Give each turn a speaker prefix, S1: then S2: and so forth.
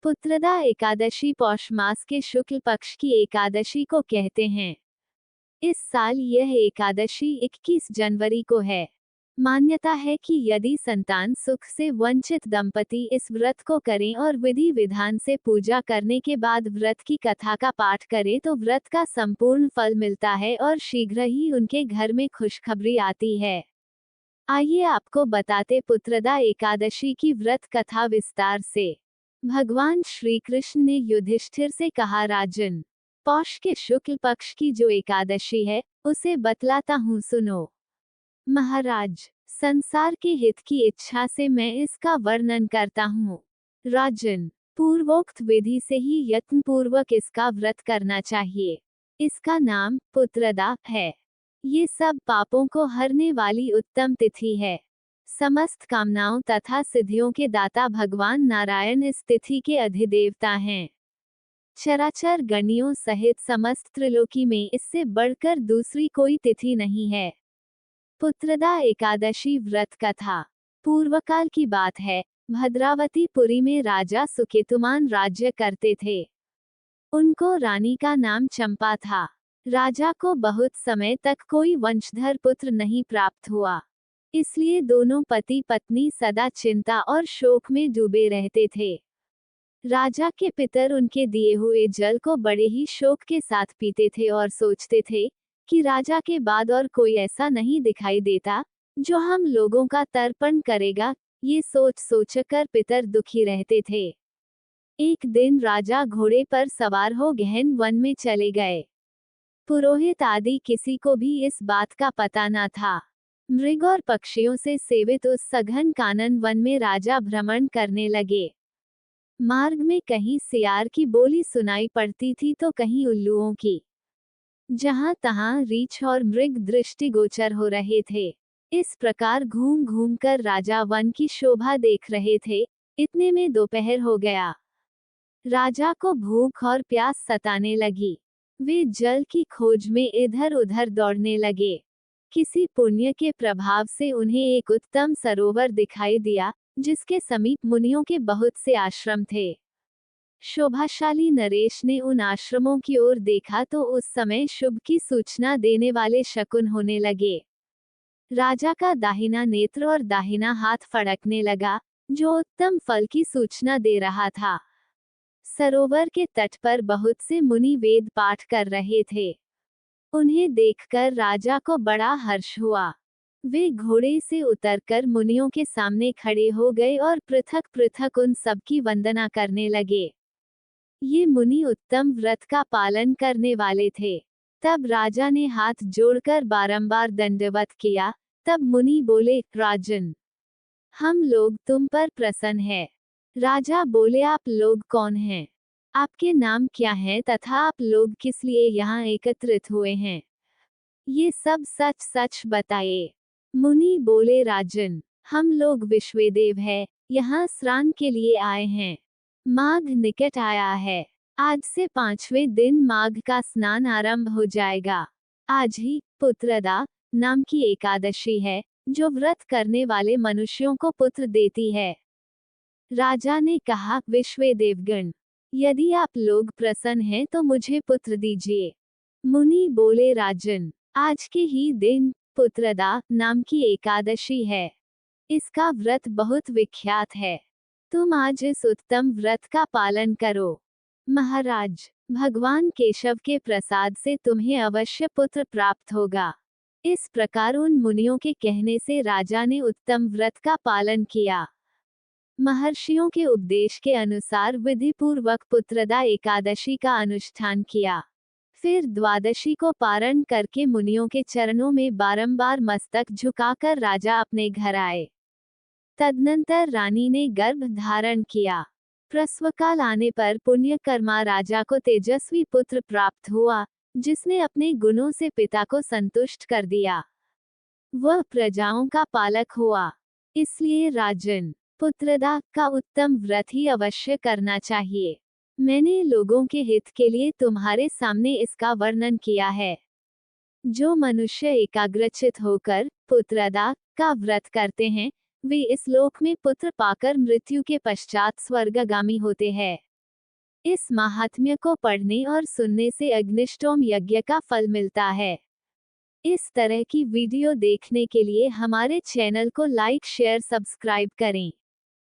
S1: पुत्रदा एकादशी पौष मास के शुक्ल पक्ष की एकादशी को कहते हैं। इस साल यह एकादशी 21 जनवरी को है। मान्यता है कि यदि संतान सुख से वंचित दंपति इस व्रत को करें और विधि विधान से पूजा करने के बाद व्रत की कथा का पाठ करें तो व्रत का संपूर्ण फल मिलता है और शीघ्र ही उनके घर में खुशखबरी आती है। आइए आपको बताते पुत्रदा एकादशी की व्रत कथा विस्तार से। भगवान श्री कृष्ण ने युधिष्ठिर से कहा, राजन, पौष के शुक्ल पक्ष की जो एकादशी है उसे बतलाता हूँ, सुनो। महाराज, संसार के हित की इच्छा से मैं इसका वर्णन करता हूँ। राजन, पूर्वोक्त विधि से ही यत्नपूर्वक इसका व्रत करना चाहिए। इसका नाम पुत्रदा है। ये सब पापों को हरने वाली उत्तम तिथि है। समस्त कामनाओं तथा सिद्धियों के दाता भगवान नारायण इस तिथि के अधिदेवता हैं। चराचर गणियों सहित समस्त त्रिलोकी में इससे बढ़कर दूसरी कोई तिथि नहीं है। पुत्रदा एकादशी व्रत कथा। पूर्वकाल की बात है। भद्रावती पुरी में राजा सुकेतुमान राज्य करते थे। उनको रानी का नाम चंपा था। राजा को बहुत समय तक कोई वंशधर पुत्र नहीं प्राप्त हुआ। इसलिए दोनों पति पत्नी सदा चिंता और शोक में डूबे रहते थे। राजा के पितर उनके दिए हुए जल को बड़े ही शोक के साथ पीते थे और सोचते थे कि राजा के बाद और कोई ऐसा नहीं दिखाई देता जो हम लोगों का तर्पण करेगा। ये सोच सोचकर पितर दुखी रहते थे। एक दिन राजा घोड़े पर सवार हो गहन वन में चले गए। पुरोहित आदि किसी को भी इस बात का पता न था। मृग और पक्षियों से सेवित उस सघन कानन वन में राजा भ्रमण करने लगे। मार्ग में कहीं सियार की बोली सुनाई पड़ती थी तो कहीं उल्लुओं की। जहां तहां रीछ और मृग दृष्टिगोचर हो रहे थे। इस प्रकार घूम घूम कर राजा वन की शोभा देख रहे थे। इतने में दोपहर हो गया। राजा को भूख और प्यास सताने लगी। वे जल की खोज में इधर उधर दौड़ने लगे। किसी पुण्य के प्रभाव से उन्हें एक उत्तम सरोवर दिखाई दिया जिसके समीप मुनियों के बहुत से आश्रम थे। शोभाशाली नरेश ने उन आश्रमों की ओर देखा तो उस समय शुभ की सूचना देने वाले शकुन होने लगे। राजा का दाहिना नेत्र और दाहिना हाथ फड़कने लगा जो उत्तम फल की सूचना दे रहा था। सरोवर के तट पर बहुत से मुनि वेद पाठ कर रहे थे। उन्हें देखकर राजा को बड़ा हर्ष हुआ। वे घोड़े से उतरकर मुनियों के सामने खड़े हो गए और पृथक पृथक उन सबकी वंदना करने लगे। ये मुनि उत्तम व्रत का पालन करने वाले थे। तब राजा ने हाथ जोड़कर बारंबार दंडवत किया। तब मुनि बोले, राजन, हम लोग तुम पर प्रसन्न हैं। राजा बोले, आप लोग कौन हैं? आपके नाम क्या हैं तथा आप लोग किस लिए यहाँ एकत्रित हुए हैं? ये सब सच सच बताइए। मुनि बोले, राजन, हम लोग विश्वेदेव हैं, यहाँ स्नान के लिए आए हैं। माघ निकट आया है। आज से 5वें दिन माघ का स्नान आरंभ हो जाएगा। आज ही पुत्रदा नाम की एकादशी है जो व्रत करने वाले मनुष्यों को पुत्र देती है। राजा ने कहा, विश्वेदेवगण, यदि आप लोग प्रसन्न हैं तो मुझे पुत्र दीजिए। मुनि बोले, राजन, आज के ही दिन पुत्रदा नाम की एकादशी है। इसका व्रत बहुत विख्यात है। तुम आज इस उत्तम व्रत का पालन करो। महाराज, भगवान केशव के प्रसाद से तुम्हें अवश्य पुत्र प्राप्त होगा। इस प्रकार उन मुनियों के कहने से राजा ने उत्तम व्रत का पालन किया। महर्षियों के उपदेश के अनुसार विधि पूर्वक पुत्रदा एकादशी का अनुष्ठान किया। फिर द्वादशी को पारण करके मुनियों के चरणों में बारंबार मस्तक झुकाकर राजा अपने घर आए। तदनंतर रानी ने गर्भ धारण किया। प्रसवकाल आने पर पुण्यकर्मा राजा को तेजस्वी पुत्र प्राप्त हुआ जिसने अपने गुणों से पिता को संतुष्ट कर दिया। वह प्रजाओं का पालक हुआ। इसलिए राजन, पुत्रदा का उत्तम व्रत ही अवश्य करना चाहिए। मैंने लोगों के हित के लिए तुम्हारे सामने इसका वर्णन किया है। जो मनुष्य एकाग्रचित होकर पुत्रदा का व्रत करते हैं वे इस लोक में पुत्र पाकर मृत्यु के पश्चात स्वर्गगामी होते हैं। इस महात्म्य को पढ़ने और सुनने से अग्निष्टोम यज्ञ का फल मिलता है। इस तरह की वीडियो देखने के लिए हमारे चैनल को लाइक शेयर सब्सक्राइब करें।